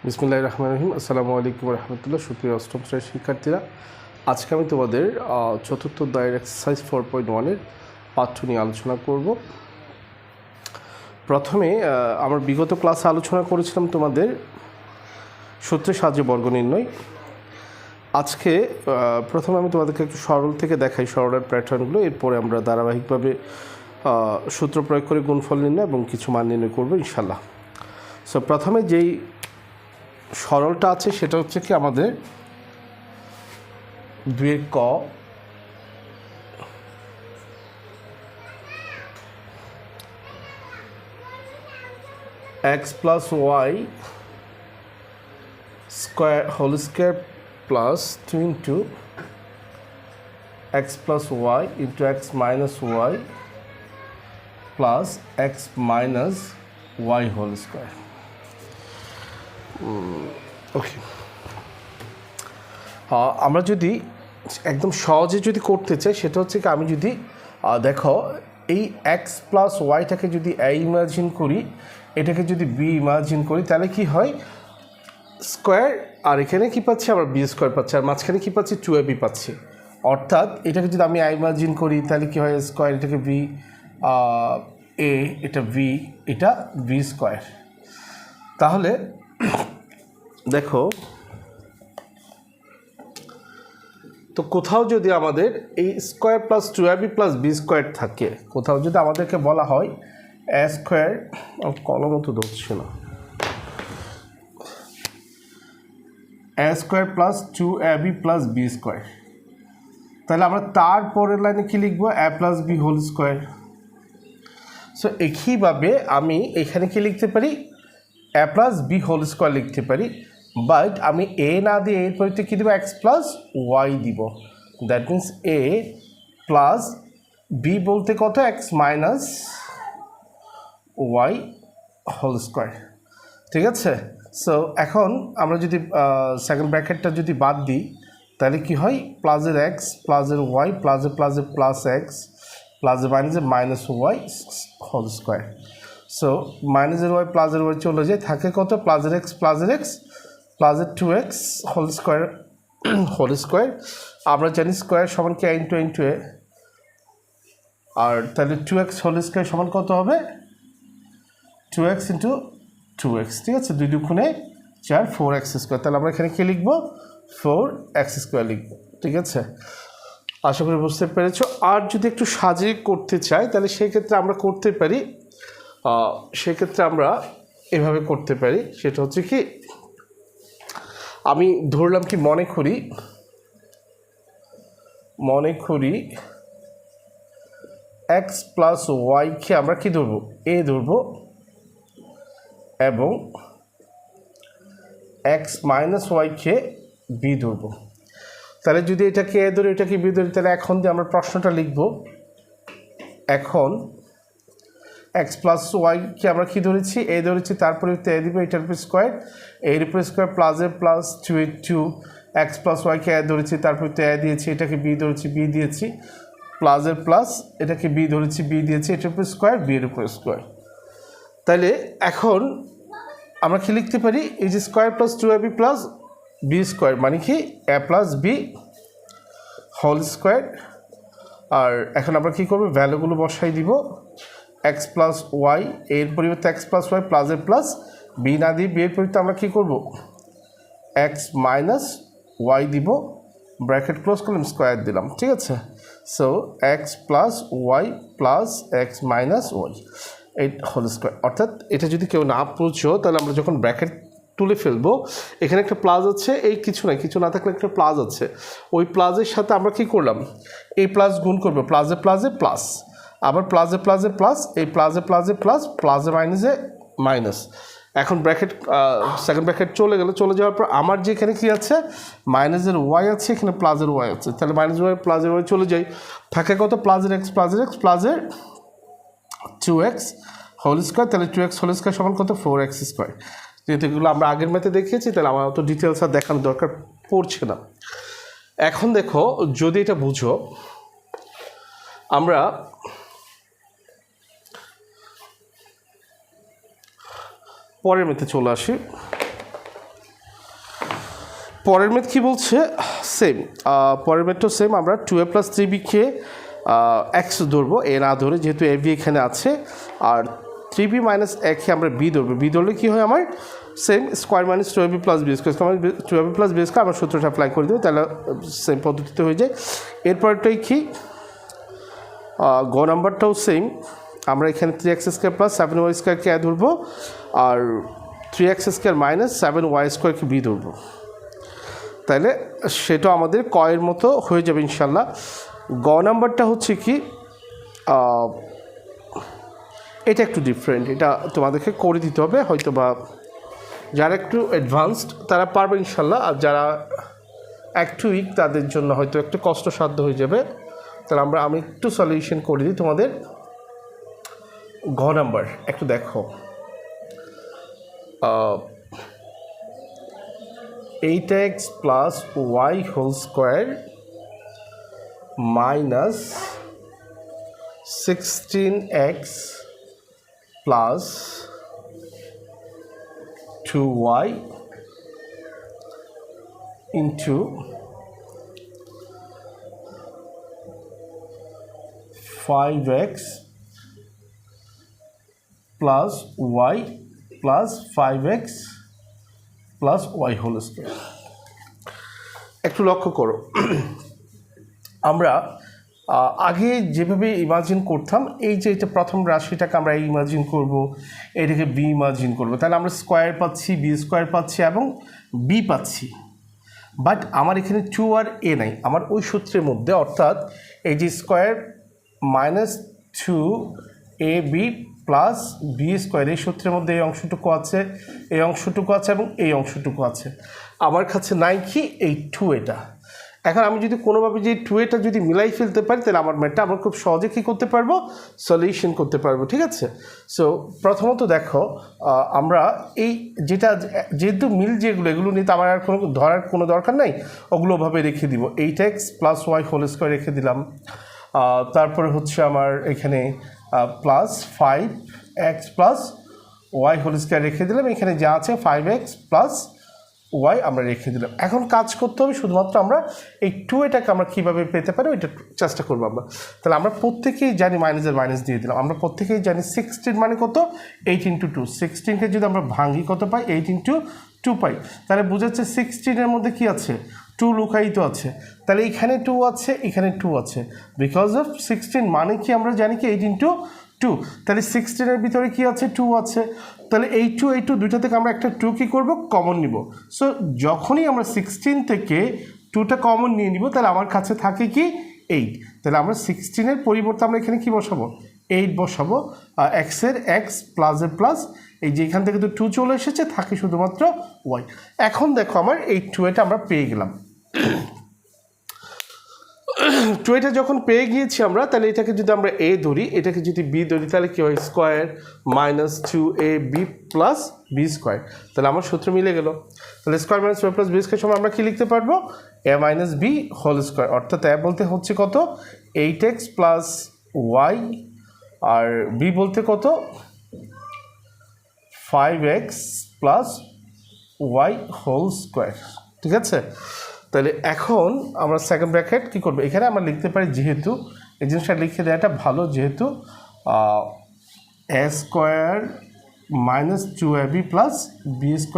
বিসমিল্লাহির রহমানির রহিম। আসসালামু আলাইকুম রহমতুল্লাহ। সুপ্রিয় অষ্টম শ্রেণীর শিক্ষার্থীরা, আজকে আমি তোমাদের চতুর্থ অধ্যায়ের এক্সারসাইজ 4.1-এর পাঠ্য নিয়ে আলোচনা করব। প্রথমে আমার বিগত ক্লাসে আলোচনা করেছিলাম তোমাদের সূত্রের সাহায্যে বর্গ নির্ণয়। আজকে প্রথমে আমি তোমাদেরকে একটু সরল থেকে দেখাই সরলের প্যাটার্নগুলো, এরপরে আমরা ধারাবাহিকভাবে সূত্র প্রয়োগ করে গুণফল নির্ণয় এবং কিছু মান নির্ণয় করবো ইনশাল্লাহ। সো প্রথমে যেই সরলটা আছে সেটা হচ্ছে কি আমাদের 2 ক x plus y square whole square plus 2 into x plus y into x minus y plus x minus Y whole square. Okay, আমরা যদি একদম সহজে যদি করতে চাই সেটা হচ্ছে কি, আমি যদি দেখো এই এক্স প্লাস ওয়াইটাকে যদি এ ইমাজিন করি, এটাকে যদি বি ইমাজিন করি, তাহলে কি হয় স্কোয়ার, আর এখানে কি পাচ্ছি আমরা বি স্কোয়ার পাচ্ছি, আর মাঝখানে কি পাচ্ছি 2ab পাচ্ছি। অর্থাৎ এটাকে যদি আমি ইমাজিন করি তাহলে কি হয় স্কোয়ার, এটাকে বি এ, এটা বি, এটা বি স্কোয়ার। তাহলে দেখো, তো কোথাও যদি আমাদের এই square plus 2ab plus B square থাকে, কোথাও যদি আমাদেরকে বলা হয় এ স্কোয়ার, কলম তো ধরছে না, a square plus 2ab plus B square, তাহলে আমরা তারপরের লাইনে কি লিখবো, a plus B whole square. So একইভাবে আমি এখানে কি লিখতে পারি, a plus B whole square লিখতে পারি, বাট আমি এ না দিয়ে এর পরিবর্তে কী দেবো, এক্স প্লাস ওয়াই দিব। That means A plus B বলতে কত, X minus Y whole square. ঠিক আছে। সো এখন আমরা যদি সেকেন্ড ব্র্যাকেটটা যদি বাদ দিই তাহলে কি হয়, প্লাসের এক্স প্লাসের ওয়াই প্লাসে প্লাসে প্লাস এক্স প্লাসে মাইনাসে minus Y whole square. So মাইনাসের ওয়াই প্লাসের ওয়াই চলে যায়, থাকে কত, প্লাসের এক্স প্লাসের 2x হোল স্কোয়ার। আমরা জানি স্কোয়ার সমান কি ইন্টু এ, আর তাহলে 2x হোল স্কোয়ার সমান কত হবে, 2x ইন্টু 2x। ঠিক আছে, 2 দুগুণে 4, 4x স্কোয়ার। তাহলে আমরা এখানে কী লিখবো, 4x স্কোয়ার লিখবো। ঠিক আছে, আশা করি বুঝতে পেরেছো। আর যদি একটু সাজিয়ে করতে চাই তাহলে সেক্ষেত্রে আমরা করতে পারি, আমরা এভাবে করতে পারি। সেটা হচ্ছে কি, আমি ধরলাম কি, মনে করি এক্স প্লাস ওয়াইকে আমরা কি ধরবো, এ ধরবো, এবং এক্স মাইনাস ওয়াইকে বি ধরবো। তাহলে যদি এটাকে এ ধরি, এটাকে বি ধরি, তাহলে এখন দিয়ে আমরা প্রশ্নটা লিখব, এখন এক্স প্লাস ওয়াইকে আমরা কী ধরেছি, এ ধরেছি, তারপরে এ দিব, এটার উপর স্কোয়ার, এর উপর স্কোয়ার প্লাসে প্লাস 2 এক্স প্লাস ওয়াইকে এ ধরেছি, তারপরে এ দিয়েছি, এটাকে বি ধরেছি, বি দিয়েছি, প্লাসের প্লাস, এটাকে বি ধরেছি, বি দিয়েছি, এটার উপর স্কোয়ার, বি এর উপর স্কোয়ার। তাহলে এখন আমরা কি লিখতে পারি, এই যে square plus 2ab plus B square মানে কি A plus B whole square. আর এখন আমরা কী করবো, ভ্যালুগুলো বসাই দিব, এক্স প্লাস ওয়াই, এর পরিবর্তে এক্স প্লাস ওয়াই প্লাসের প্লাস, বি না দিয়ে বি এর পরিবর্তে আমরা কী করবো, এক্স মাইনাস ওয়াই দিব, ব্র্যাকেট ক্লোজ করলাম, স্কোয়ার দিলাম। ঠিক আছে, so X plus Y plus x minus Y এই হোল স্কোয়ার। অর্থাৎ এটা যদি কেউ না বুঝছো তাহলে আমরা যখন ব্র্যাকেট তুলে ফেলবো, এখানে একটা প্লাস আছে, এই কিছু না থাকলে একটা প্লাস আছে, ওই প্লাসের সাথে আমরা কি করলাম, এই প্লাস গুণ করবো, প্লাসে প্লাসে প্লাস, আবার প্লাসে প্লাসে প্লাস, এই প্লাসে প্লাসে প্লাস, প্লাসে মাইনাসে মাইনাস। এখন ব্র্যাকেট সেকেন্ড ব্র্যাকেট চলে যাওয়ার পর আমার যে এখানে কী আছে, মাইনাসের ওয়াই আছে, এখানে প্লাসের ওয়াই আছে, তাহলে মাইনাস ওয়াই প্লাসের ওয়াই চলে যায়, থাকে কত, প্লাসের এক্স প্লাসের 2x হোল স্কোয়ার। তাহলে 2x হোল স্কোয়ার সমান কত, 4x স্কোয়ার। যেহেতু এগুলো আমরা আগের ম্যাথে দেখিয়েছি তাহলে আমার অত ডিটেলস আর দেখানোর দরকার পড়ছে না। এখন দেখো, যদি এটা বুঝো, আমরা পরের ম্যাথে চলে আসি। পরের মেথ কী বলছে, সেম পরের মেথটাও সেম, আমরা 2a + 3bকে এক্স ধরবো, এ না ধরে, যেহেতু এ বি এখানে আছে। আর 3b - a কে আমরা বি ধরবো, বি ধরলে কী হয় আমার same square minus 2ab + b square, 2ab + b square আমরা সূত্রটা অ্যাপ্লাই করে দেবো, তাহলে সেম পদ্ধতিতে হয়ে যায়। এরপরটাই কি, গ নাম্বারটাও সেম, আমরা এখানে 3x² + 7y² কে ধরবো, আর 3x² - 7y² কে বি ধরবো, তাহলে সেটা আমাদের কয়ের মতো হয়ে যাবে ইনশাল্লাহ। গ নাম্বারটা হচ্ছে কি, এটা একটু ডিফারেন্ট, এটা তোমাদেরকে করে দিতে হবে, হয়তো বা যারা একটু অ্যাডভান্সড তারা পারবে ইনশাল্লাহ, আর যারা একটু উইক তাদের জন্য হয়তো একটু কষ্টসাধ্য হয়ে যাবে। তাহলে আমি একটু সলিউশন করে দিই তোমাদের। ঘ নাম্বার একটু দেখো, 8x + y² - 16x + 2y into 5x + y + 5x + y²। একটু লক্ষ্য করো, আমরা আগে যেভাবে ইমাজিন করতাম, এই যে এটা প্রথম রাশিটাকে আমরা ইমাজিন করব, এটাকে বি ইমাজিন করবো, তাহলে আমরা স্কোয়ার পাচ্ছি, b² পাচ্ছি এবং বি পাচ্ছি। বাট আমার এখানে 2 আর এ নাই, আমার ওই সূত্রের মধ্যে, অর্থাৎ এই যে স্কোয়ার -2ab + b² এই সূত্রের মধ্যে এই অংশটুকু আছে, এই অংশটুকু আছে এবং এই অংশটুকু আছে। আমার কাছে নাই কি এই 2 এটা। এখন আমি যদি কোনোভাবে যে 2 এটা যদি মিলাই ফেলতে পারি, তাহলে আমার ম্যাথটা আমরা খুব সহজে কী করতে পারবো, সলিউশন করতে পারবো, ঠিক আছে। সো প্রথমত দেখো, আমরা এই যেটা যেহেতু মিল যেগুলো, এগুলো নিতে আমার আর ধরার কোনো দরকার নাই, ওগুলোভাবে রেখে দিব। 8x + y² রেখে দিলাম, তারপরে হচ্ছে আমার এখানে +5x + y² রেখে দিলাম, এখানে যা আছে 5x + y আমরা রেখে দিলাম। এখন কাজ করতে হবে শুধুমাত্র আমরা এই 2 এটাকে আমরা কীভাবে পেতে পারি ওইটা চেষ্টা করবো আমরা। তাহলে আমরা প্রত্যেকেই জানি মাইনাসের মাইনাস দিয়ে দিলাম, আমরা প্রত্যেকেই জানি 16 মানে কত, 8 × 2, 16কে যদি আমরা ভাঙি কত পাই, 8 × 2 পাই। তাহলে বোঝাচ্ছে 16-এর মধ্যে কি আছে, 2 লুকায়িত আছে, তাহলে এখানে 2 আছে, এখানে 2 আছে, বিকজ অফ 16 মানে কি আমরা জানি কি 8 × 2, তাহলে 16-এর ভিতরে কি আছে, 2 আছে, তাহলে এই 2 দুইটা থেকে আমরা একটা 2 কী করবো, কমন নিব। সো যখনই আমরা 16 থেকে 2টা কমন নিয়ে নিব, তাহলে আমার কাছে থাকে কি 8, তাহলে আমরা 16-এর পরিবর্তে আমরা এখানে কি বসাবো, 8 বসাবো, এক্সের এক্স প্লাসের প্লাস, এই যে এখান থেকে তো 2 চলে এসেছে, থাকে শুধুমাত্র ওয়াই। এখন দেখো আমার এই 2 এটা আমরা পেয়ে গেলাম। 2 এটা যখন পেয়ে গিয়েছি আমরা, তাহলে এটাকে যদি আমরা এ ধরি, এটাকে যদি বি ধরি, তাহলে কি হয়, স্কোয়ার -2ab + b², তাহলে আমার সূত্র মিলে গেল। তাহলে স্কোয়ার - 2a + b² সময় আমরা কি লিখতে পারবো, a - b², অর্থাৎ a বলতে হচ্ছে কত, 8x + y, আর b বলতে কত, 5x + y², ঠিক আছে। তাহলে এখন আমরা সেকেন্ড ব্র্যাকেট কী করবো, এখানে আমরা লিখতে পারি, যেহেতু এই জিনিসটা লিখে দেওয়াটা ভালো, যেহেতু a² - 2ab + b² =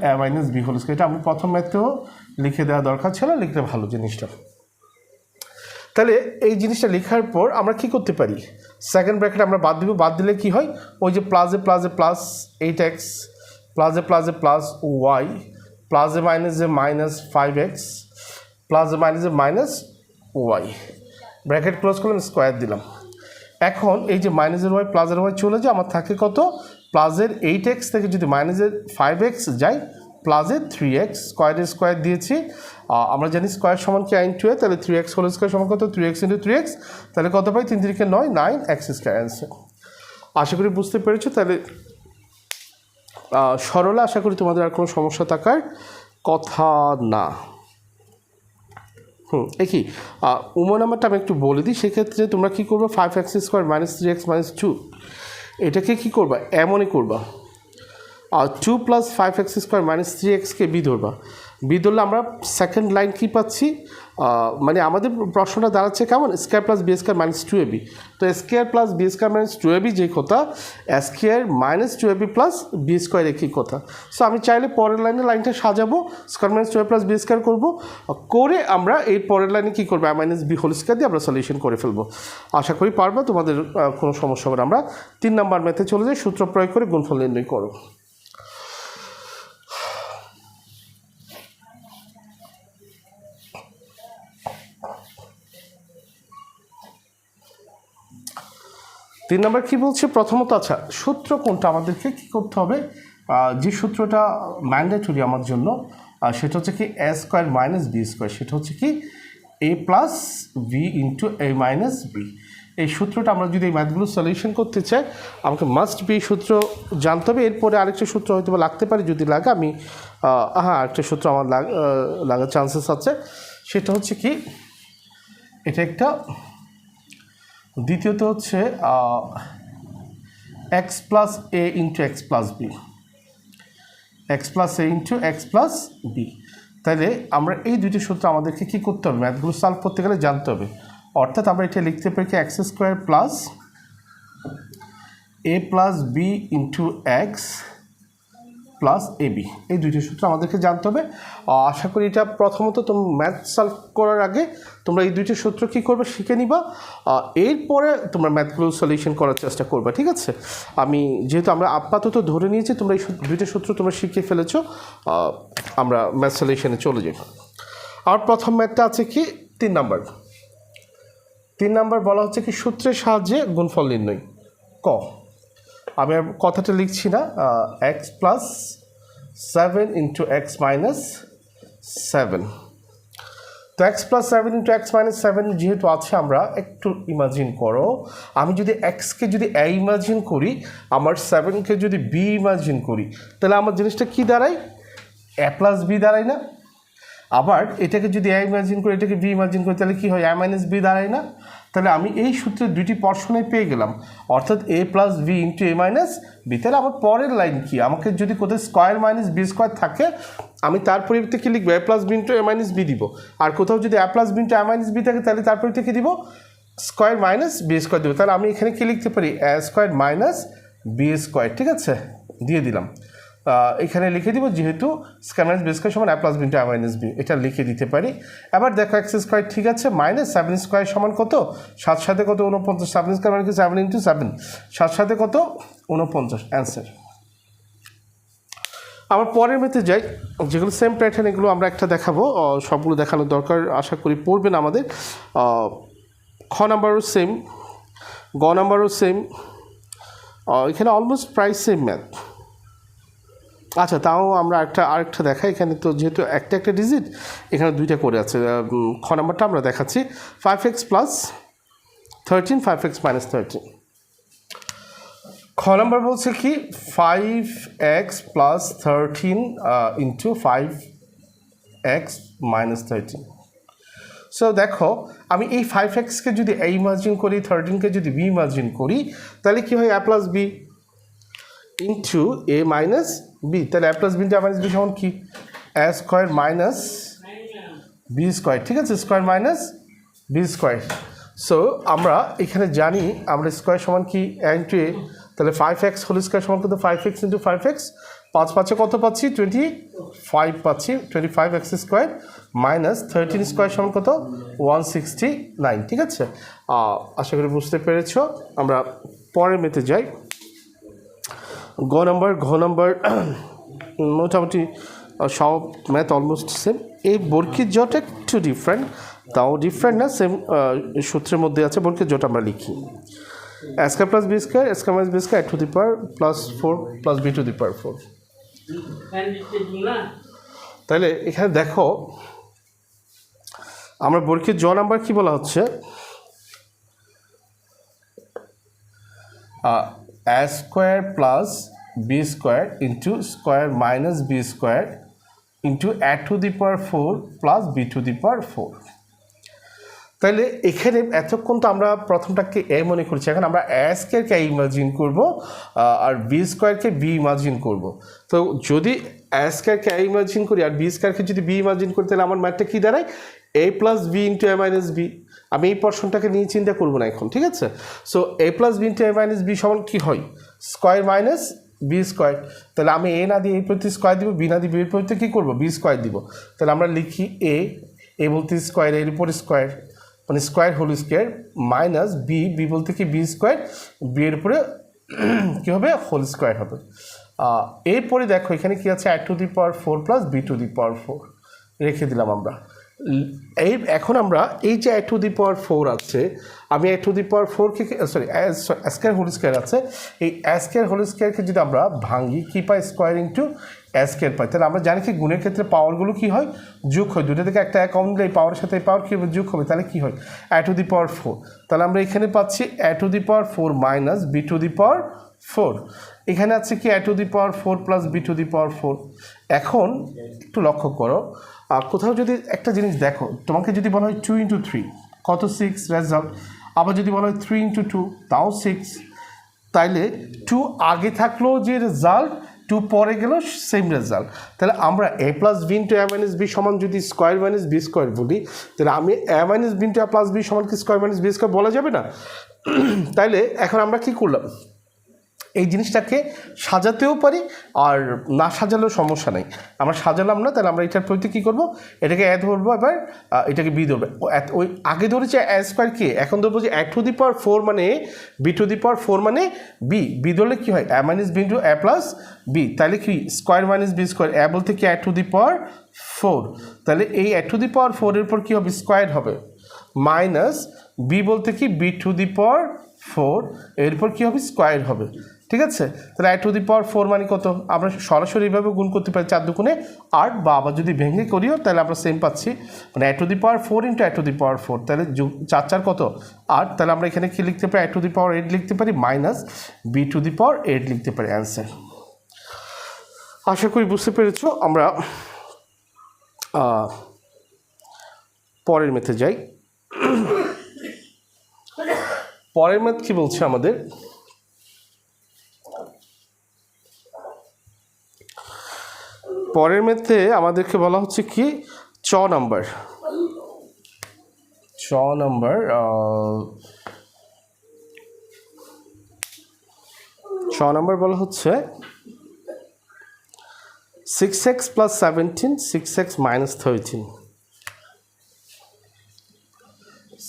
a - b², এটা আমি প্রথম ম্যাথেও লিখে দেওয়া দরকার ছিল, লিখতে ভালো জিনিসটা। তাহলে এই জিনিসটা লেখার পর আমরা কি করতে পারি, সেকেন্ড ব্র্যাকেট আমরা বাদ দিব, বাদ দিলে কি হয়, ওই যে প্লাসে প্লাসে প্লাস 8x, প্লাসে প্লাসে প্লাস y, প্লাসে মাইনাসে মাইনাস 5x, প্লাসে মাইনাসে মাইনাস y, ব্র্যাকেট ক্লোজ করলাম, স্কোয়ার দিলাম। এখন এই যে মাইনাসের ওয়াই প্লাসের ওয়াই চলে যায়, আমার থাকে কত, প্লাসের 8x থেকে যদি মাইনাসের 5x যায়, প্লাসের 3x, স্কোয়ার দিয়েছি, আমরা জানি স্কোয়ার সমান কি আইন 2, তাহলে 3x² সমান কত, 3x × 3x, তাহলে কত পাই, 3 × 3 = 9, 9x² অ্যান্সার। আশা করি বুঝতে পেরেছো। তাহলে সরলা, আশা করি তোমাদের আর কোনো সমস্যা থাকার কথা না। একই উমো নাম্বারটা আমি একটু বলে দিই, সেক্ষেত্রে তোমরা কী করবে, 5x² - 3x - 2, এটাকে কী করবা, এমনই করবা, 2 প্লাস 5x স্কোয়ার মাইনাস 3xকে বি ধরবা, বি ধরলে আমরা সেকেন্ড লাইন কী পাচ্ছি, মানে আমাদের প্রশ্নটা দাঁড়াচ্ছে কেমন, square plus B square minus 2ab। তো square plus B square minus 2ab যে কথা, square minus 2ab plus B square একই কথা। সো আমি চাইলে পরের লাইনে লাইনটা সাজাবো, square minus 2ab plus B square করবো, করে আমরা এই পরের লাইনে কী করবো, মাইনাস বি হোল স্কোয়ার দিয়ে আমরা সলিউশন করে ফেলবো। আশা করি পারবো, তোমাদের কোনো সমস্যা হবে না। আমরা 3 নম্বর ম্যাথে চলে যাই, সূত্র প্রয়োগ করে গুণফল নির্ণয় করো। তিন নম্বর কী বলছে, প্রথমত আচ্ছা সূত্র কোনটা আমাদেরকে কী করতে হবে, যে সূত্রটা ম্যান্ডেটরি আমার জন্য সেটা হচ্ছে কি এ স্কোয়ার মাইনাস বি স্কোয়ার, সেটা হচ্ছে কি A plus B into A minus B. এই সূত্রটা আমরা যদি এই ম্যাথগুলো সলিউশন করতে চাই আমাকে মাস্ট বি সূত্র জানতে হবে। এরপরে আরেকটা সূত্র হয়তো লাগতে পারে, যদি লাগে আমি আরেকটা সূত্র আমার লাগার চান্সেস আছে, সেটা হচ্ছে কি এটা একটা, দ্বিতীয়ত হচ্ছে x plus a into x plus b, x plus a into x plus b. তাহলে আমরা এই দুইটি সূত্র আমাদেরকে কী করতে হবে, ম্যাথগুলো সলভ করতে গেলে জানতে হবে। অর্থাৎ আমরা এটা লিখতে পারি কি x square plus a plus B into x plus a b, এই দুইটি সূত্র আমাদেরকে জানতে হবে। আশা করি এটা প্রথমত তুমি ম্যাথ সলভ করার আগে তোমরা এই দুইটি সূত্র কী করবে শিখে নিবা, এরপরে তোমরা ম্যাথগুলো সলিউশন করার চেষ্টা করবে, ঠিক আছে। আমি যেহেতু আমরা আপাতত ধরে নিয়েছি তোমরা এই দুইটি সূত্র তোমরা শিখে ফেলেছো, আমরা ম্যাথ সলিউশনে চলে যাই। আর প্রথম ম্যাথটা আছে কি 3 নম্বর, 3 নম্বর বলা হচ্ছে কি সূত্রের সাহায্যে গুণফল নির্ণয়। ক, আমি আর কথাটা লিখছি না, x plus 7 into x minus 7। তো x plus 7 into x minus 7 যেহেতু আছে, আমরা একটু ইমাজিন করো, আমি যদি এক্সকে যদি এ ইমাজিন করি, আমার 7কে যদি বি ইমাজিন করি, তাহলে আমার জিনিসটা কী দাঁড়ায়, এ প্লাস বি দাঁড়ায় না। আবার এটাকে যদি এ ইমাজিন করি, এটাকে বি ইমাজিন করি, তাহলে কী হয়, এ মাইনাস বি দাঁড়ায় না। তাহলে আমি এই সূত্রের দুইটি পর্শনে পেয়ে গেলাম, অর্থাৎ এ plus B into A minus B. তাহলে আমার পরের লাইন কি, আমাকে যদি কোথায় স্কোয়ার মাইনাস বি স্কোয়ার থাকে, আমি তার পরিবর্তে কী লিখবো, a plus B into A minus B দিব। আর কোথাও যদি এ plus B into A minus B থাকে, তাহলে তার পরিবর্তে কী দিব, স্কোয়ার মাইনাস বি স্কোয়ার দেবো। তাহলে আমি এখানে কী লিখতে পারি, এ স্কোয়ার মাইনাস বি স্কোয়ার, ঠিক আছে, দিয়ে দিলাম। এখানে লিখে দিব, যেহেতু স্কোয়ার মাইনাস বি স্কোয়ার সমান এ plus B into A minus B, এটা লিখে দিতে পারি। এবার দেখো এক্স স্কোয়ার ঠিক আছে, মাইনাস 7 স্কোয়ার সমান কত, 7 সাথে কত 49, 7 স্কোয়ার মানে কি 7 ইন্টু 7, 7 সাথে কত 49, অ্যান্সার। আমার পরের মেতে যাই, যেগুলো সেম প্যাটার্ন, এগুলো আমরা একটা দেখাবো, সবগুলো দেখানোর দরকার আশা করি পড়বেন আমাদের। খ নাম্বারও সেম, গ নাম্বারও সেম, এখানে অলমোস্ট প্রায় সেম ম্যাথ। আচ্ছা, তাও আমরা আরেকটা দেখাই, এখানে তো যেহেতু একটা ডিজিট, এখানে দুইটা করে আছে। খ নাম্বারটা আমরা দেখাচ্ছি, 5x প্লাস 13, 5x মাইনাস 13। খ নাম্বার বলছে কি 5x plus 13 into 5x minus 13। So দেখো, আমি এই 5xকে যদি এ ইমাজিন করি, 13কে যদি বি ইমাজিন করি, তাহলে কী হয়, A plus B into A minus B. তাহলে A plus B into A minus B সমান কি, এ স্কোয়ার মাইনাস বি স্কোয়ার, ঠিক আছে, square minus B square. So আমরা এখানে জানি আমরা স্কোয়ার সমান কি এ ইন্টু এ, তাহলে 5x হোল স্কোয়ার সমান কত, 5x ইন্টু 5x, 5 5 কত পাচ্ছি, 25 পাচ্ছি, 25x স্কোয়ার মাইনাস 13 স্কোয়ার সমান কত, 169, ঠিক আছে। আশা করি বুঝতে পেরেছ। আমরা পরের মেতে যাই, ঘ নম্বর মোটামুটি সব ম্যাথ অলমোস্ট সেম। এই বর্গের জটা একটু ডিফারেন্ট, তাও ডিফারেন্ট না, সেম সূত্রের মধ্যে আছে। বর্গের জটা আমরা লিখি, a square plus B square, a square minus B square, to the power plus 4 plus b to the power 4। তাহলে এখানে দেখো, আমরা বর্গের জ নাম্বার কি বলা হচ্ছে, a square plus b square into square minus b square into a to the power 4 plus b to the power 4. তাহলে এখানে এতক্ষণ তো আমরা প্রথমটাকে এ মনে করছি, এখন আমরা এ স্কয়ারকে ইমাজিন করব আর বি স্কয়ারকে বি ইমাজিন করব। তো যদি এ স্কয়ারকে এ ইমাজিন করি আর বি স্কয়ারকে যদি বি ইমাজিন করি, তাহলে আমার ম্যাথটা কী দাঁড়ায়? এ plus B into A minus B. আমি এই পোরশনটাকে নিয়ে চিন্তা করবো না এখন, ঠিক আছে? So A plus B into A minus B সমান কী হয়? Square minus B square. তাহলে আমি এ না দিয়ে এই প্রতি স্কয়ার দিব, বি না দিয়ে বির প্রতি কী করবো? বি স্কয়ার দিব। তাহলে আমরা লিখি এ বলতে স্কয়ার, এর উপর স্কয়ার মানে square whole square, minus B, B বলতে কি বি স্কয়ার, বি এর উপরে কী হবে? হোল স্কয়ার হবে। এরপরে দেখো এখানে কি আছে? A to the power 4 plus b to the power 4 রেখে দিলাম আমরা। এখন আমরা এই যে এ টু দি পাওয়ার 4 আছে, আমি এ টু দি পাওয়ার 4কে সরি স্কয়ার হোল স্কয়ার আছে, এই স্কয়ার হোল স্কয়ারকে যদি আমরা ভাঙি কী পাই? স্কয়ার ইন্টু স্কয়ার পাই। তাহলে আমরা জানি কি গুণের ক্ষেত্রে পাওয়ারগুলো কী হয়? যোগ হয়। দুটো থেকে একটা কমন দিলে এই পাওয়ারের সাথে এই পাওয়ার কী হবে? যোগ হবে। তাহলে কী হয়? A to the power 4। তাহলে আমরা এখানে পাচ্ছি a to the power 4 minus b to the power 4। এখানে আছে কি? A to the power 4 plus b to the power 4। এখন একটু লক্ষ্য করো, কোথাও যদি একটা জিনিস দেখো, তোমাকে যদি বলা হয় 2 ইন্টু 3 কত? 6 রেজাল্ট। আবার যদি বলা হয় 3 ইন্টু 2 তাও 6। তাইলে 2 আগে থাকলেও যে রেজাল্ট, 2 পরে গেলেও সেম রেজাল্ট। তাহলে আমরা এ plus B into A minus B সমান যদি স্কয়ার মাইনাস বি স্কয়ার বলি, তাহলে আমি এ minus b into a plus B সমান কি স্কয়ার মাইনাস বি স্কয়ার বলা যাবে না? তাইলে এখন আমরা কি করলাম? এই জিনিসটাকে সাজাতেও পারি আর না সাজালেও সমস্যা নেই। আমরা সাজালাম না, তাহলে আমরা এটার প্রতি কী করবো? এটাকে এ ধরবো, এবার এটাকে বি ধরবে। ওই আগে ধরেছে এ স্কয়ার কে, এখন ধরবো যে এ টু দি পাওয়ার 4 মানে বি টু দি পাওয়ার 4 মানে বি ধরলে কী হয়? A minus b into a plus b. তাহলে কি? Square minus B square. A বলতে কি? A to the power 4। তাহলে এই এ টু দি পাওয়ার 4 এর পর কী হবে? স্কয়ার হবে, মাইনাস বি বলতে কি? বি টু দি পাওয়ার 4 এরপর কী হবে? স্কয়ার হবে। ঠিক আছে? তাহলে এ টু দি পাওয়ার 4 মানে কত? আমরা সরাসরি এইভাবে গুণ করতে পারি 4 দুগুণে 8, বা আবার যদি ভেঙে করিও তাহলে আমরা সেম পাচ্ছি, মানে a to the power 4 into a to the power 4। তাহলে 4 4 কত? 8। তাহলে আমরা এখানে কী লিখতে পারি? এ টু দি পাওয়ার 8 লিখতে পারি, মাইনাস বি টু দি পাওয়ার 8 লিখতে পারি। অ্যান্সার। আশা করি বুঝতে পেরেছো। আমরা পরের মেথে যাই। পরের মেথ কী বলছে আমাদের? পরের মেথে আমাদেরকে বলা হচ্ছে কি? ছ নাম্বার বলা হচ্ছে 6x plus 17, 6x minus 13.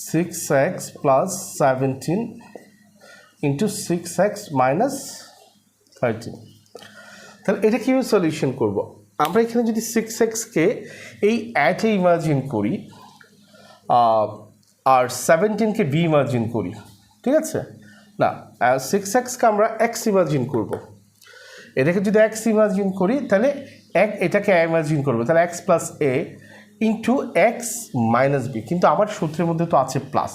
6x plus 17 into 6x minus 13. তাহলে এটা কীভাবে সলিউশন করব? আমরা এখানে যদি 6xকে এই অ্যাটে ইমাজিন করি আর 17কে বি ইমাজিন করি, ঠিক আছে? না, 6xকে আমরা এক্স ইমাজিন করব। এটাকে যদি এক্স ইমাজিন করি তাহলে এটাকে ইমাজিন করবো, তাহলে x plus a into x minus B. কিন্তু আমার সূত্রের মধ্যে তো আছে প্লাস,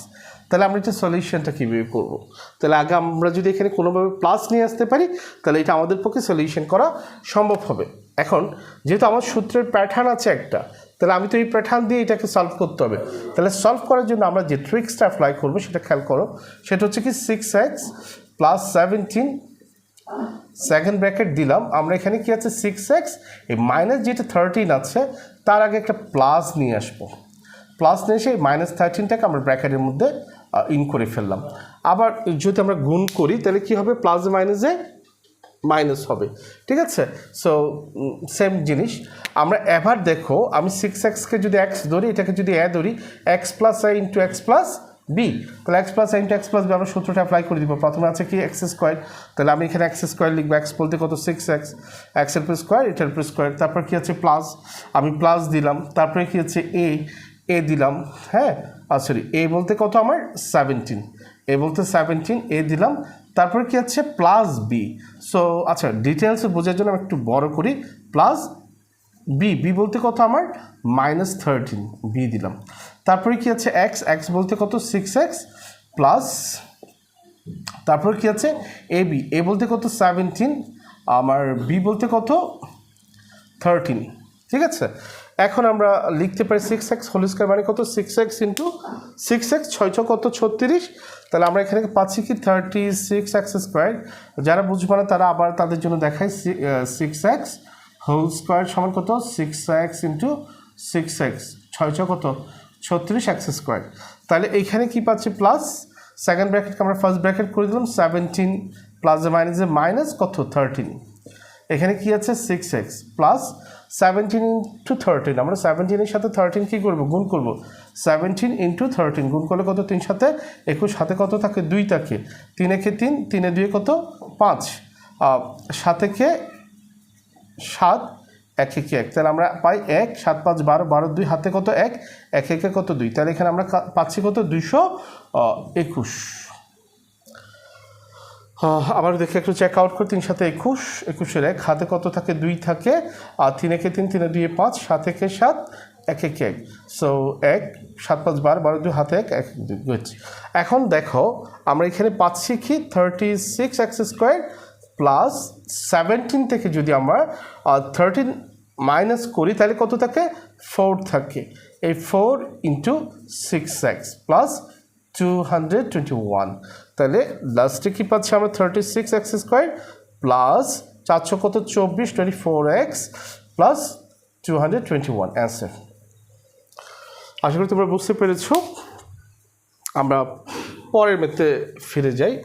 তাহলে আমরা এটা সলিউশনটা কীভাবে করবো? তাহলে আগে আমরা যদি এখানে কোনোভাবে প্লাস নিয়ে আসতে পারি তাহলে এটা আমাদের পক্ষে সলিউশন করা সম্ভব হবে। এখন যেহেতু আমার সূত্রের প্যাটার্ন আছে একটা, তাহলে আমি তো এই প্যাটার্ন দিয়ে এটাকে সলভ করতে হবে। তাহলে সলভ করার জন্য আমরা যে ট্রিক্সটা অ্যাপ্লাই করবো সেটা খেয়াল করো। সেটা হচ্ছে কি 6x প্লাস 17 সেকেন্ড ব্র্যাকেট দিলাম। আমরা এখানে কি আছে? 6x, এই মাইনাস যেটা 13 আছে তার আগে একটা প্লাস নিয়ে আসবো। প্লাস নিয়ে এসে মাইনাস 13টাকে আমরা ব্র্যাকেটের মধ্যে ইন করে ফেললাম। আবার যদি আমরা গুণ করি তাহলে কি হবে? প্লাস মাইনাসে মাইনাস হবে, ঠিক আছে? সো সেম জিনিস আমরা এবার দেখো, আমি 6xকে যদি এক্স ধরি, এটাকে যদি এ ধরি, x plus a into x plus b. তাহলে x plus a into x plus B আমরা সূত্রটা অ্যাপ্লাই করে দিব। প্রথমে আছে কি? X square. তাহলে আমি এখানে এক্স স্কোয়ার লিখবো। এক্স বলতে কত? 6x, এক্সের উপর স্কোয়ার, এটার উপর স্কোয়ার। তারপর কি আছে? প্লাস, আমি প্লাস দিলাম। তারপরে কি আছে? এ দিলাম, হ্যাঁ সরি, এ বলতে কত আমার? 17, এ বলতে 17, এ দিলাম। তারপরে কি আছে? Plus B. সো আচ্ছা, ডিটেলসে বোঝার জন্য আমি একটু বড় করি, প্লাস বি বলতে কত আমার? মাইনাস 13, বি দিলাম। তারপরে কি আছে? এক্স বলতে কত? 6x প্লাস, তারপর কি আছে? এ বলতে কত? 17, আমার বি বলতে কত? 13, ঠিক আছে? এখন আমরা লিখতে পারি 6x হোল স্কোয়ার মানে কত 6x ইন্টু 6x 6 কত 36। তাহলে আমরা এখানে পাচ্ছি কি 36x স্কোয়ার। যারা বুঝবে না তারা আবার তাদের জন্য দেখাই 6x হোল স্কোয়ার সমান কত 6x ইন্টু 6x 6 কত 36x স্কোয়ার। তাহলে এইখানে কি পাচ্ছি প্লাস সেকেন্ড ব্র্যাকেটকে আমরা ফার্স্ট ব্র্যাকেট করে দিলাম 17 প্লাস মাইনাসে মাইনাস কত 13। এখানে কি আছে 6x প্লাস 17 ইন্টু 13। আমরা 17-এর সাথে 13 কী করবো গুণ করবো 17 ইন্টু 13 গুণ করলে কত 3 সাথে 21 সাথে কত থাকে 2 থাকে 3 একে 3 3 2 কত 5 7 একে 7 1 একে 1। তাহলে আমরা পাই 1 7 5 12 12 2 হাতে কত 1 1 একে কত 2। তাহলে এখানে আমরা পাচ্ছি কত 221। আবার দেখে একটু চেক আউট করে 3 সাথে 21 21-এর 1 হাতে কত থাকে 2 থাকে আর 3 একে 3 3 2 5 7 একে 7 1 একে 1। সো 1 7 5 12 12 2 হাতে 1 1 2 গুড। এখন দেখো আমরা এখানে পাচ্ছি কি 36x স্কোয়ার প্লাস 17 থেকে যদি আমরা 13 মাইনাস করি তাহলে কত থাকে 4 থাকে। এই 4 ইন্টু 6x প্লাস 221। তাহলে লাস্টে কি পাচ্ছি আমরা 36x স্কোয়ার প্লাস 400 কত 24 24x প্লাস 221 অ্যান্সার। আশা করি তোমরা বুঝতে পেরেছ। আমরা পরের ম্যাথে ফিরে যাই।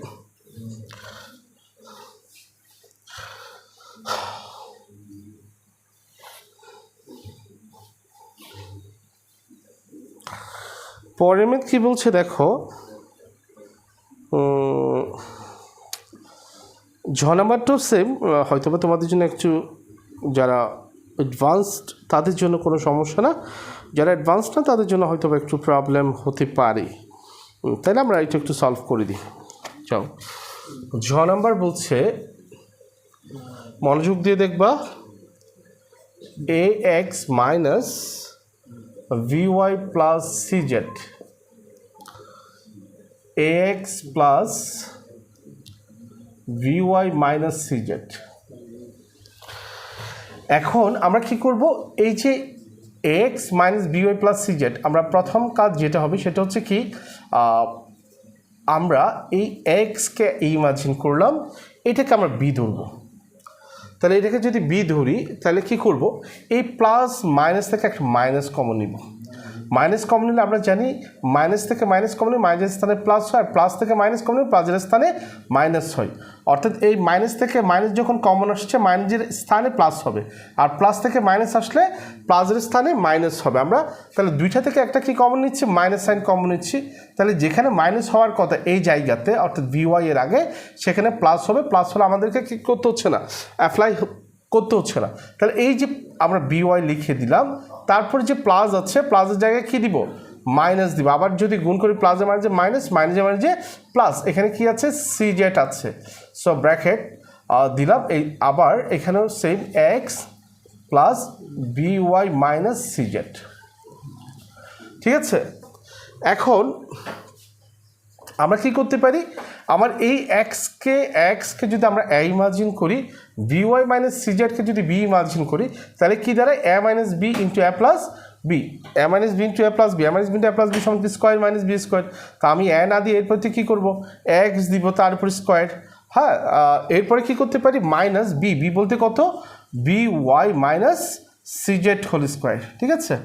পরের ম্যাথ কী বলছে দেখো, ঝ নাম্বারটাও সেম, হয়তো বা তোমাদের জন্য একটু যারা অ্যাডভান্সড তাদের জন্য কোনো সমস্যা না, যারা অ্যাডভান্সড না তাদের জন্য হয়তো বা একটু প্রবলেম হতে পারে। তাহলে আমরা এটা একটু সলভ করে দিই। চল ঝ নাম্বার বলছে, মনোযোগ দিয়ে দেখবা, ax minus vy plus cz, ax plus vy minus cz। এখন আমরা কি করব, এই যে ax minus vy plus cz, আমরা প্রথম কাজ যেটা হবে সেটা হচ্ছে কি, আমরা এই এক্সকে ইমাজিন করলাম, এটাকে আমরা বি ধরবো। তাহলে এটাকে যদি বি ধরি তাহলে কি করব, এই প্লাস মাইনাস থেকে একটা মাইনাস কমন নিব। মাইনাস কমন নিলে আমরা জানি মাইনাস থেকে মাইনাস কমন নিলে মাইনাসের স্থানে প্লাস হয়, আর প্লাস থেকে মাইনাস কমন নিলে প্লাসের স্থানে মাইনাস হয়। অর্থাৎ এই মাইনাস থেকে মাইনাস যখন কমন আসছে মাইনাসের স্থানে প্লাস হবে, আর প্লাস থেকে মাইনাস আসলে প্লাসের স্থানে মাইনাস হবে। আমরা তাহলে দুইটা থেকে একটা কি কমন নিচ্ছি, মাইনাস সাইন কমন নিচ্ছি। তাহলে যেখানে মাইনাস হওয়ার কথা এই জায়গাতে অর্থাৎ ভিওয়াই এর আগে সেখানে প্লাস হবে, প্লাস হলে আমাদেরকে কী করতে হচ্ছে না, অ্যাপ্লাই করতে হচ্ছে না। তাহলে এই যে আমরা বিওয়াই লিখে দিলাম, তারপরে যে প্লাস আছে প্লাসের জায়গায় কী দিব, মাইনাস দিব। আবার যদি গুণ করি প্লাসে মাইনাসে মাইনাস, মাইনাসে মাইনাসে প্লাস, এখানে কি আছে সিজেট আছে, সো ব্র্যাকেট দিলাম। এই আবার এখানেও same x plus b y minus সিজেট, ঠিক আছে। এখন আমরা কি করতে পারি, আমার এই এক্সকে যদি আমরা এ ইমাজিন করি, বিওয়াই মাইনাস সিজেডকে যদি বি ইমাজিন করি, তাহলে কি দাঁড়ায় এ minus b into a plus B, A minus b into a plus B, A minus b into a plus B সমান স্কোয়ার মাইনাস বি স্কোয়ার। তা আমি এ না দিয়ে এরপর কী করবো, এক্স দিব তার উপর স্কোয়ার। হ্যাঁ, এরপরে কী করতে পারি, মাইনাস বি, বি বলতে কত, B Y minus CZ whole square, ঠিক আছে।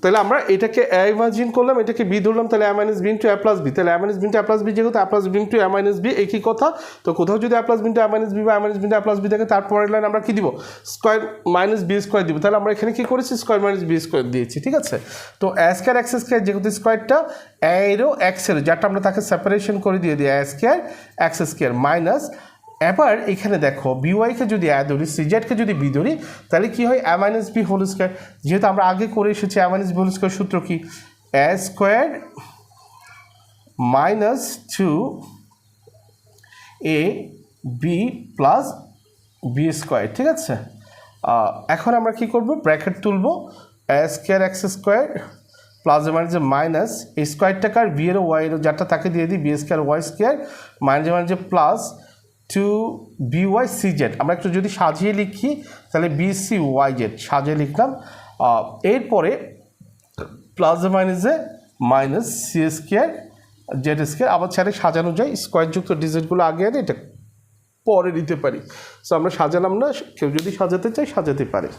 তাহলে আমরা এটাকে এ ইমাজিন করলাম, এটাকে বি ধরলাম, তাহলে এ minus b into a plus b, তাহলে এ minus b into a plus B যেহেতু এ plus B into A minus B একই কথা। তো কোথাও যদি এ plus B into A minus B বা এ minus b into a plus B থাকে, তারপরের লাইন আমরা কী দিব, স্কোয়ার মাইনাস বি স্কোয়ার দিব। তাহলে আমরা এখানে কী করেছি, স্কোয়ার মাইনাস বি স্কোয়ার দিয়েছি, ঠিক আছে। তো এ স্কোয়ার এক্স স্কোয়ার যেহেতু স্কোয়ারটা এরও এক্সেরও, যারটা আমরা তাকে সেপারেশন করে দিয়ে দিই, এ স্কোয়ার এক্স স্কোয়ার মাইনাস। এবার এখানে দেখো বিওয়াইকে যদি এ ধরি, সিজেডকে যদি বি ধরি, তাহলে কি হয়, a minus b whole square. যেহেতু আমরা আগে করে এসেছি a minus b whole square সূত্র কি, এ square minus 2 a b plus B square, ঠিক আছে। এখন আমরা কি করব, ব্র্যাকেট তুলব, a square x square plus minus minus এই স্কোয়ারটাকে আর বি এরও ওয়াই এরও যারটা তাকে দিয়ে দিই, B square Y square minus minus plus 2 BY CZ. আমরা একটু যদি সাজিয়ে লিখি তাহলে বিসি ওয়াই জেড সাজিয়ে লিখলাম, এরপরে প্লাস মাইনাসে minus C square Z square, আবার চাইলে সাজানো যায়, স্কোয়ারযুক্ত ডিজিটগুলো আগে আনে এটা পরে নিতে পারি। সো আমরা সাজালাম না, কেউ যদি সাজাতে চায় সাজাতে পারে।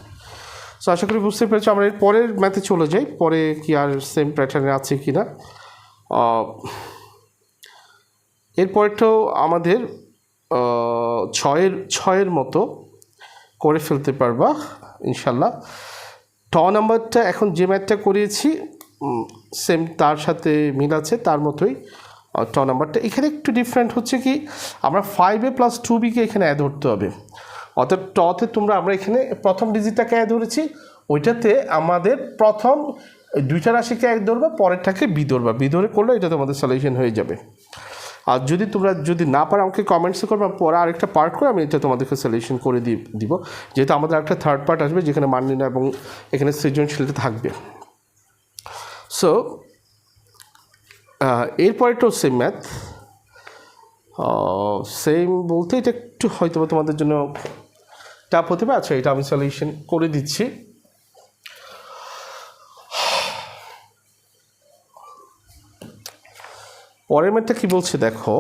সো আশা করি বুঝতে পেরেছি। আমরা এর পরের ম্যাথে চলে যাই, পরে কি আর সেম প্যাটার্নে আছে কি না। এরপরটাও আমাদের ছয়ের মতো করে ফেলতে পারবা ইনশাল্লাহ। নাম্বারটা এখন যে ম্যাথটা করিয়েছি সেম তার সাথে মিল আছে, তার মতোই নাম্বারটা। এখানে একটু ডিফারেন্ট হচ্ছে কি, আমরা 5a + 2bকে এখানে অ্যাড ধরতে হবে। অর্থাৎ টতে আমরা এখানে প্রথম ডিজিটটাকে অ্যাড ধরেছি, ওইটাতে আমাদের প্রথম দুইটা রাশিকে অ্যাড ধরবা, পরেরটাকে বি ধরবা, বি ধরে করলে এটা তোমাদের সলিউশন হয়ে যাবে। আর যদি না পারো আমাকে কমেন্টসে করবো, পরে আরেকটা পার্ট করে আমি এটা তোমাদেরকে সলিউশন করে দিব, যেহেতু আমাদের একটা থার্ড পার্ট আসবে যেখানে মান নির্ণয় এবং এখানে সৃজনশীলতা থাকবে। সো এরপরেটাও সেম ম্যাথ, সেম বলতে এটা একটু হয়তো তোমাদের জন্য টাফ হতে পারে। আচ্ছা, এটা আমি সলিউশন করে দিচ্ছি। পরের ম্যাথটা কী বলছে দেখো,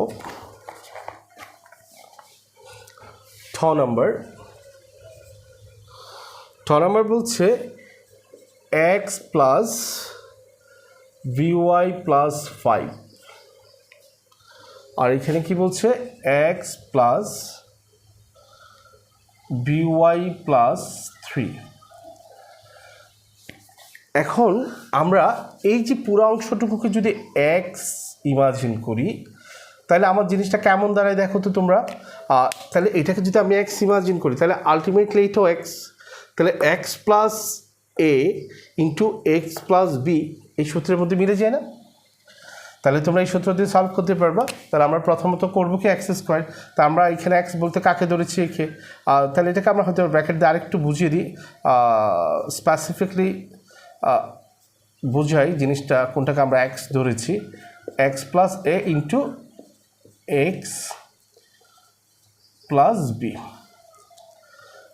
নাম্বার বলছে x + by + 5, আর এখানে কি বলছে x + by + 3। এখন আমরা এই যে পুরো অংশটুকুকে যদি x ইমাজিন করি, তাহলে আমার জিনিসটা কেমন দাঁড়ায় দেখো তো তোমরা। তাহলে এটাকে যদি আমি x ইমাজিন করি, তাহলে আলটিমেটলি এটাও x, তাহলে x + a × x + b এই সূত্রের মধ্যে মিলে যায় না? তাহলে তোমরা এই সূত্র দিয়ে সলভ করতে পারবা। তাহলে আমরা প্রথমত করবো কি x², তা আমরা এখানে x বলতে কাকে ধরেছি একে, তাহলে এটাকে আমরা হয়তো ব্র্যাকেট দিয়ে আরেকটু বুঝিয়ে দিই, স্পেসিফিকলি বোঝাই জিনিসটা কোনটাকে আমরা x ধরেছি, x + a × x + b।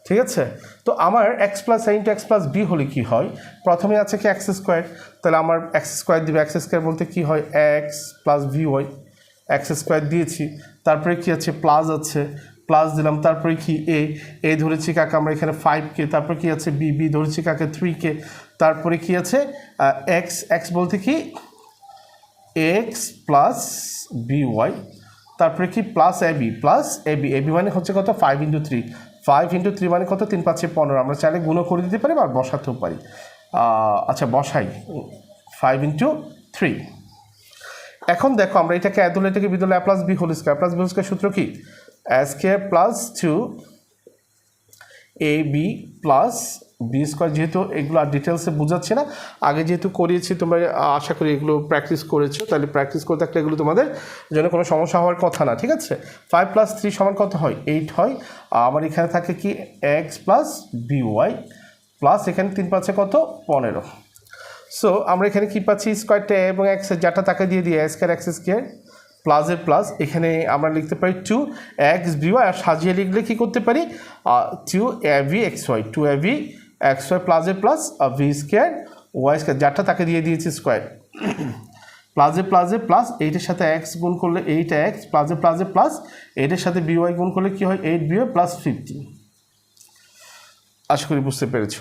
ঠিক আছে, তো আমার x + a × x + b হলে কি হয়, প্রথমে আছে কি x², তাহলে আমার x² দিবে, x² বলতে কি হয় x + by, x² দিয়েছি, তারপরে কি আছে প্লাস আছে, প্লাস দিলাম, তারপরে কি a ধরেছি কাকে আমরা এখানে 5কে, তারপরে কি আছে b ধরেছি কাকে 3কে, তারপরে কি আছে x বলতে কি x + by, তারপরে কি প্লাস ab মানে হচ্ছে কত 5 × 3, 5 × 3 মানে কত 3 × 5 = 15। আমরা চাইলে গুণও করে দিতে পারি বা বসাতেও পারি। আচ্ছা বসাই 5 × 3। এখন দেখো আমরা এটাকে অ্যাড হলে এটাকে বিদলে a + b² সূত্র কি a² + 2ab + b²। যেহেতু এগুলো আর ডিটেলসে বোঝাচ্ছে না, আগে যেহেতু করিয়েছি তোমরা আশা করি এগুলো প্র্যাকটিস করেছো, তাহলে প্র্যাকটিস করে থাকলে এগুলো তোমাদের জন্য কোনো সমস্যা হওয়ার কথা না। ঠিক আছে, 5 + 3 = কত হয় 8 হয়। আমার এখানে থাকে কি x + by প্লাস এখানে 3 × 5 = কত 15। সো আমরা এখানে কি পাচ্ছি স্কোয়ারটা এবং x যাটা তাকে দিয়ে দিই a² x² প্লাসের প্লাস, এখানে আমরা লিখতে পারি 2xby, আর সাজিয়ে লিখলে কি করতে পারি 2abxy, 2abxy প্লাসের প্লাস v² y² যাটা তাকে দিয়ে দিয়েছি স্কোয়ার, প্লাসে প্লাস, এইটার সাথে x গুণ করলে 8x প্লাসে প্লাস, এইটার সাথে by গুণ করলে কি হয় 8by + 15। আশা করি বুঝতে পেরেছো।